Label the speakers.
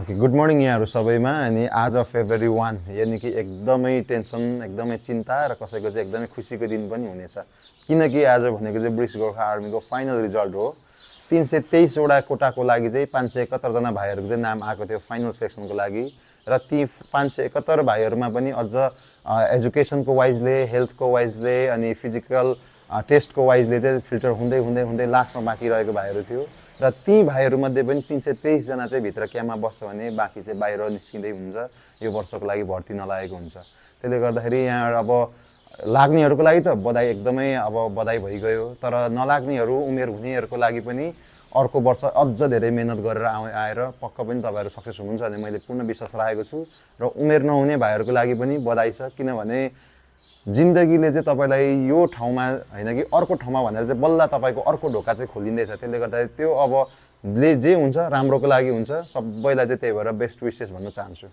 Speaker 1: Okay good morning यहाँहरू सबैमा। अनि आज फेब्रुअरी 1 यानि कि एकदमै टेन्सन एकदमै चिन्ता र कसैको चाहिँ एकदमै खुसीको दिन पनि हुनेछ, किनकि आज भनेको चाहिँ ब्रिटिस गोर्खा आर्मीको फाइनल रिजल्ट हो। 323वटा कोटाको लागि चाहिँ 571 जना भाइहरूको चाहिँ नाम आएको थियो फाइनल सेक्सनको लागि। र ती 571 भाइहरूमा पनि अझ एजुकेसनको वाइजले, हेल्थको वाइजले अनि फिजिकल टेस्टको वाइजले चाहिँ फिल्टर हुँदै हुँदै हुँदै लास्टमा बाँकी रहेको भाइहरू थियो। र ती भाइहरूमध्ये पनि 323 जना चाहिँ भित्र क्याम्पमा बस्छ भने बाँकी चाहिँ बाहिर निस्किँदै हुन्छ, यो वर्षको लागि भर्ती नलागेको हुन्छ। त्यसले गर्दाखेरि यहाँ अब लाग्नेहरूको लागि त बधाई, एकदमै अब बधाई भइगयो। तर नलाग्नेहरू, उमेर हुनेहरूको लागि पनि अर्को वर्ष अझ धेरै मेहनत गरेर आएर पक्का पनि तपाईँहरू सक्सेस हुनुहुन्छ भने मैले पूर्ण विश्वास राखेको छु। र उमेर नहुने भाइहरूको लागि पनि बधाई छ, किनभने जिन्दगीले चाहिँ तपाईँलाई यो ठाउँमा होइन कि अर्को ठाउँमा भनेर चाहिँ बल्ल तपाईँको अर्को ढोका चाहिँ खोलिँदैछ। त्यसले गर्दाखेरि त्यो अब जे हुन्छ राम्रोको लागि हुन्छ। सबैलाई चाहिँ त्यही भएर बेस्ट विसेस भन्न चाहन्छु।